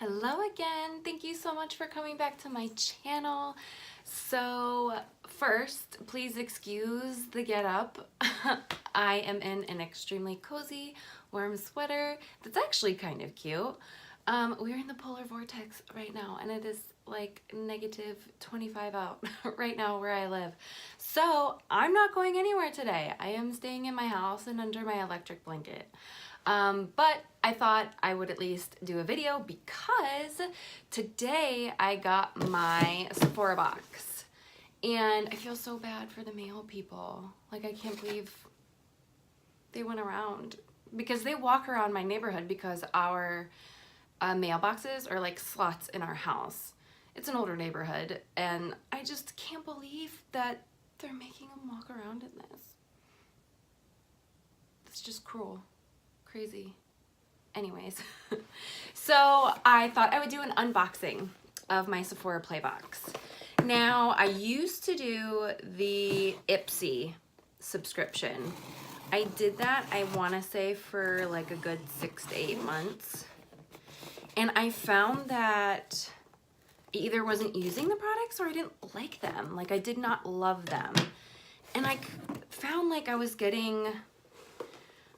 Hello again. Thank you so much for coming back to my channel. So first, please excuse the get up. I am in an extremely cozy, warm sweater that's actually kind of cute. We're in the polar vortex right now and it is like negative 25 out right now where I live. So I'm not going anywhere today. I am staying in my house and under my electric blanket. But I thought I would at least do a video because today I got my Sephora box and I feel so bad for the mail people. Like, I can't believe they went around because they walk around my neighborhood because our mailboxes are like slots in our house. It's an older neighborhood and I just can't believe that they're making them walk around in this. It's just cruel. Crazy. Anyways, so I thought I would do an unboxing of my Sephora Play box. Now, I used to do the Ipsy subscription. I did that, I want to say, for like a good 6 to 8 months. And I found that I either wasn't using the products or I didn't like them. Like, I did not love them. And I found like I was getting, I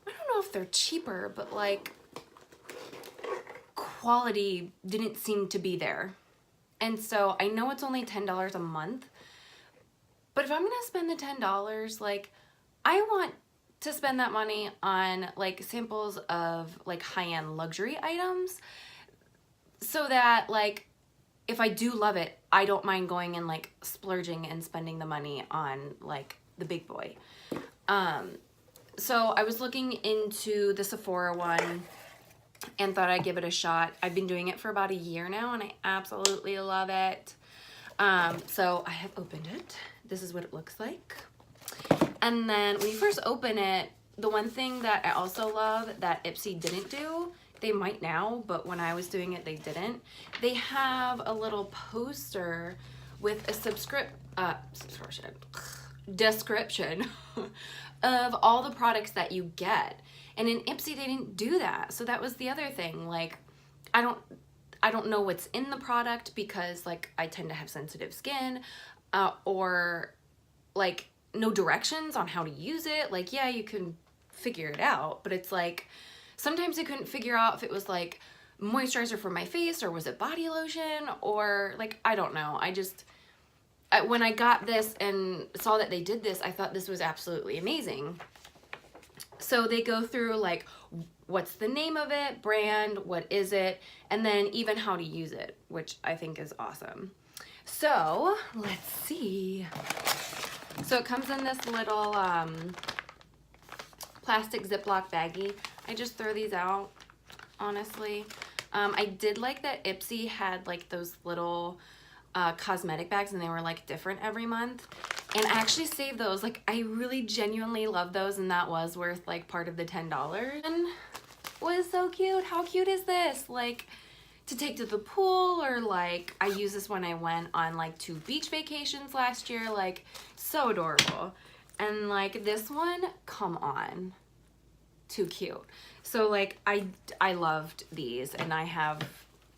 don't know if they're cheaper, but like quality didn't seem to be there. And so I know it's only $10 a month, but if I'm gonna spend the $10, like, I want to spend that money on like samples of like high-end luxury items so that like if I do love it, I don't mind going and like splurging and spending the money on like the big boy. So I was looking into the Sephora one and thought I'd give it a shot. I've been doing it for about a year now and I absolutely love it. So I have opened it. This is what it looks like. And then when you first open it, the one thing that I also love that Ipsy didn't do, they might now, but when I was doing it, they didn't. They have a little poster with a description of all the products that you get. And in Ipsy, they didn't do that. So that was the other thing. Like, I don't know what's in the product because like I tend to have sensitive skin, or like no directions on how to use it. Like, yeah, you can figure it out, but it's like sometimes I couldn't figure out if it was like moisturizer for my face or was it body lotion or like, I don't know. When I got this and saw that they did this, I thought this was absolutely amazing. So they go through like, what's the name of it, brand, what is it, and then even how to use it, which I think is awesome. So let's see. So it comes in this little plastic Ziploc baggie. I just throw these out, honestly. I did like that Ipsy had like those little cosmetic bags and they were like different every month. And I actually saved those. Like, I really genuinely love those and that was worth like part of the $10. And was so cute. How cute is this? Like, to take to the pool, or like I used this when I went on like 2 beach vacations last year. Like, so adorable. And like this one, come on, too cute. So like I loved these and I have,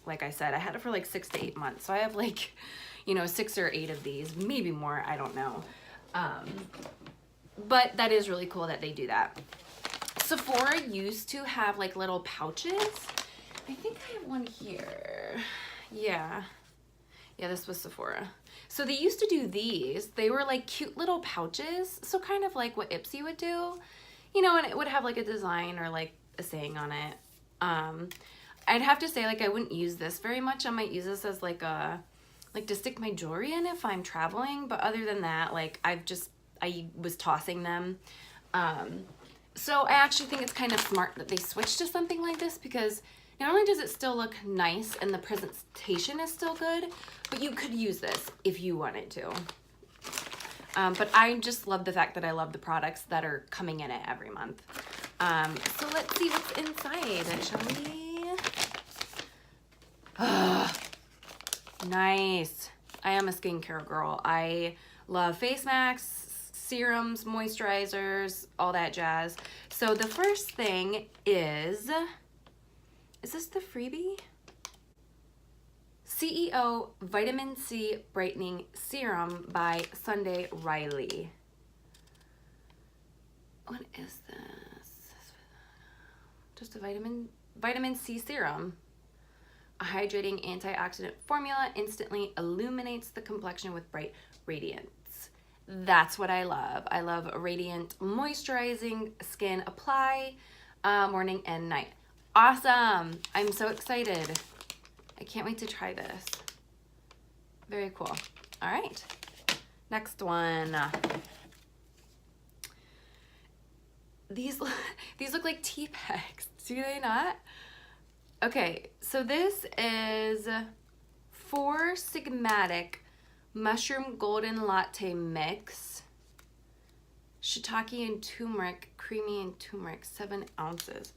like I said, I had it for like 6 to 8 months. So I have like, you know, 6 or 8 of these, maybe more, I don't know. But that is really cool that they do that. Sephora used to have like little pouches. I think I have one here. Yeah, this was Sephora. So they used to do these. They were like cute little pouches. So kind of like what Ipsy would do, you know, and it would have like a design or like a saying on it. I'd have to say, like, I wouldn't use this very much. I might use this as like to stick my jewelry in if I'm traveling. But other than that, like I was tossing them. So I actually think it's kind of smart that they switched to something like this because not only does it still look nice and the presentation is still good, but you could use this if you wanted to. But I just love the fact that I love the products that are coming in it every month. So let's see what's inside, shall we? Nice. I am a skincare girl. I love face masks, serums, moisturizers, all that jazz. So the first thing is this the freebie? CEO Vitamin C Brightening Serum by Sunday Riley. What is this? Just a vitamin C serum. A hydrating antioxidant formula instantly illuminates the complexion with bright radiance. That's what I love. I love radiant, moisturizing skin. Apply morning and night. Awesome. I'm so excited. I can't wait to try this. Very cool. All right. Next one. These look like tea bags. Do they not? Okay, so this is 4 Sigmatic Mushroom Golden Latte Mix. Shiitake and turmeric, creamy and turmeric, 7 ounces.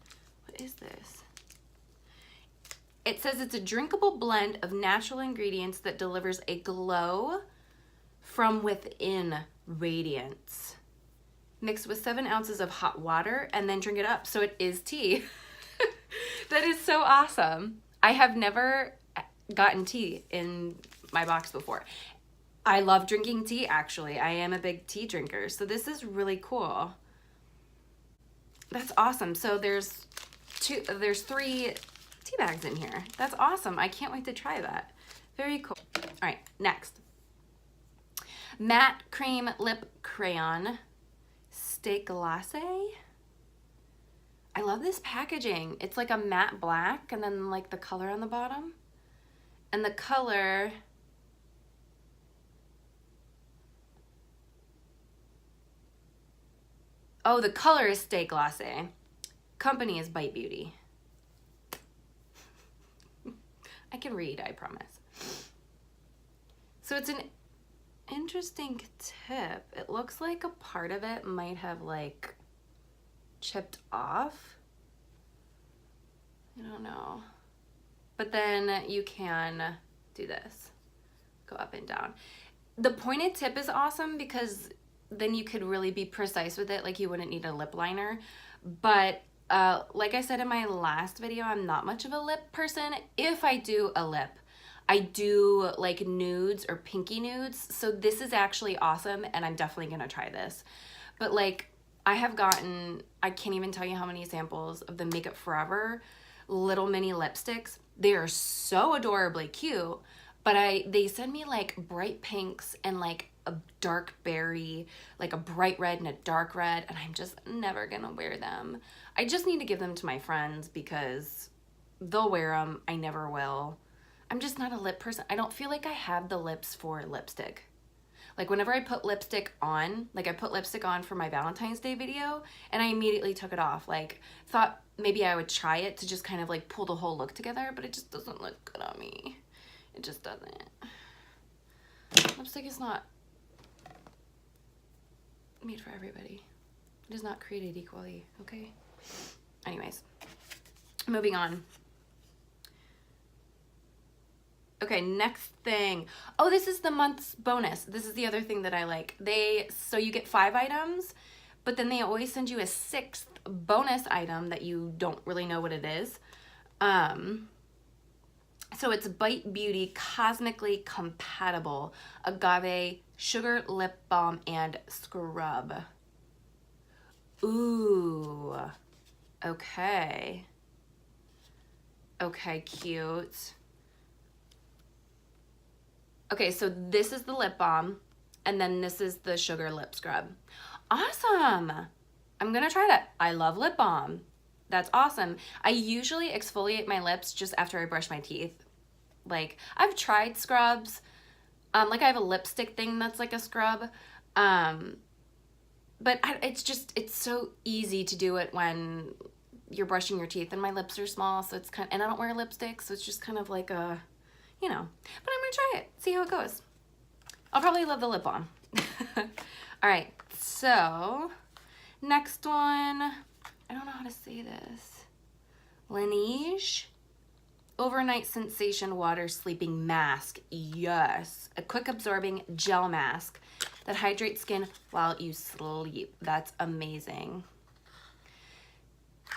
What is this? It says it's a drinkable blend of natural ingredients that delivers a glow from within radiance. Mixed with 7 ounces of hot water and then drink it up. So it is tea. That is so awesome. I have never gotten tea in my box before. I love drinking tea, actually. I am a big tea drinker. So this is really cool. That's awesome. So there's 3 tea bags in here. That's awesome. I can't wait to try that. Very cool. All right, next. Matte Cream Lip Crayon. Steak Glace. I love this packaging. It's like a matte black and then like the color on the bottom. And the color, oh, the color is Steak Glace. Company is Bite Beauty. I can read, I promise. So it's an interesting tip. It looks like a part of it might have like chipped off. I don't know. But then you can do this. Go up and down. The pointed tip is awesome because then you could really be precise with it. Like you wouldn't need a lip liner. But like I said in my last video, I'm not much of a lip person. If I do a lip, I do like nudes or pinky nudes. So this is actually awesome and I'm definitely gonna try this. But like I have gotten, I can't even tell you how many samples of the Makeup Forever little mini lipsticks. They are so adorably cute, but they send me like bright pinks and like a dark berry, like a bright red and a dark red, and I'm just never gonna wear them. I just need to give them to my friends because they'll wear them. I never will. I'm just not a lip person. I don't feel like I have the lips for lipstick. Like whenever I put lipstick on, like I put lipstick on for my Valentine's Day video and I immediately took it off. Like thought maybe I would try it to just kind of like pull the whole look together, but it just doesn't look good on me. It just doesn't. Lipstick is not made for everybody. It is not created equally, okay? Anyways, moving on. Okay, next thing. Oh, this is the month's bonus. This is the other thing that I like. So you get 5 items, but then they always send you a 6th bonus item that you don't really know what it is. So it's Bite Beauty Cosmically Compatible Agave Sugar Lip Balm and Scrub. Ooh, okay. Okay, cute. Okay, so this is the lip balm, and then this is the sugar lip scrub. Awesome. I'm gonna try that. I love lip balm. That's awesome. I usually exfoliate my lips just after I brush my teeth. Like, I've tried scrubs. Like I have a lipstick thing that's like a scrub. But it's so easy to do it when you're brushing your teeth, and my lips are small, so it's and I don't wear lipstick, so it's just kind of like a, you know, but I'm gonna try it, see how it goes. I'll probably love the lip balm. All right, so next one, I don't know how to say this. Laneige Overnight Sensation Water Sleeping Mask. Yes, a quick absorbing gel mask that hydrates skin while you sleep. That's amazing.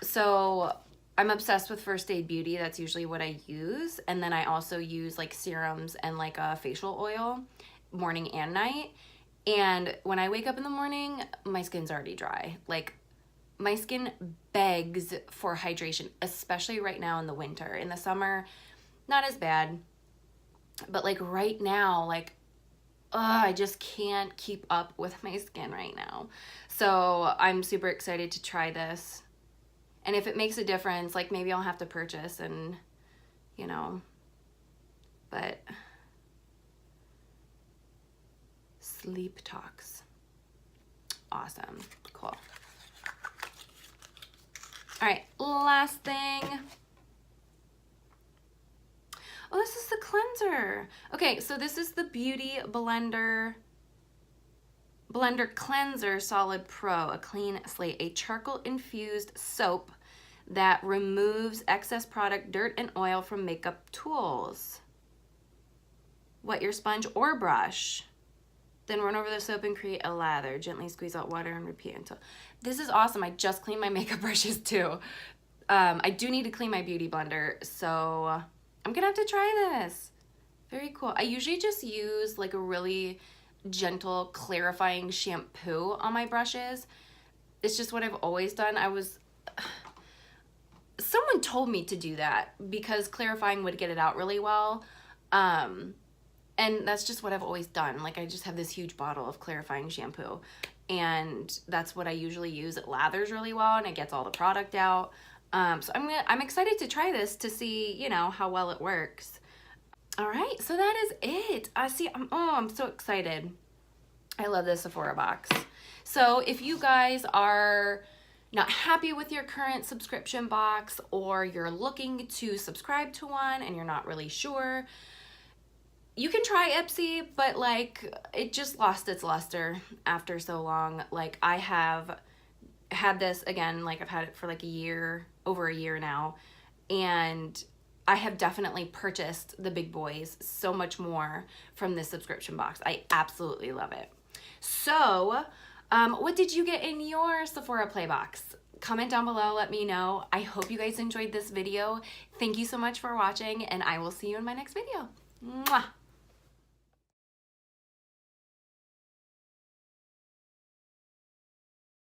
So I'm obsessed with First Aid Beauty. That's usually what I use. And then I also use like serums and like a facial oil morning and night. And when I wake up in the morning, my skin's already dry. Like my skin begs for hydration, especially right now in the winter. In the summer, not as bad. But like right now, like, I just can't keep up with my skin right now. So I'm super excited to try this. And if it makes a difference, like maybe I'll have to purchase and, you know, but Sleep Talks. Awesome. Cool. All right, last thing. Oh, this is the cleanser. Okay, so this is the Beauty Blender Cleanser Solid Pro, a clean slate, a charcoal-infused soap that removes excess product, dirt, and oil from makeup tools. Wet your sponge or brush. Then run over the soap and create a lather. Gently squeeze out water and repeat until... This is awesome. I just cleaned my makeup brushes too. I do need to clean my beauty blender, so I'm gonna have to try this. Very cool. I usually just use like a really gentle clarifying shampoo on my brushes. It's just what I've always done. Someone told me to do that because clarifying would get it out really well. And that's just what I've always done. Like I just have this huge bottle of clarifying shampoo and that's what I usually use. It lathers really well and it gets all the product out. So I'm excited to try this to see, you know, how well it works. All right, so that is it. I'm so excited. I love this Sephora box. So if you guys are not happy with your current subscription box or you're looking to subscribe to one and you're not really sure, you can try Ipsy, but like it just lost its luster after so long. Like I have had this again, like I've had it for like over a year now, and I have definitely purchased the big boys so much more from this subscription box. I absolutely love it. So what did you get in your Sephora Play box? Comment down below, let me know. I hope you guys enjoyed this video. Thank you so much for watching, and I will see you in my next video. Mwah!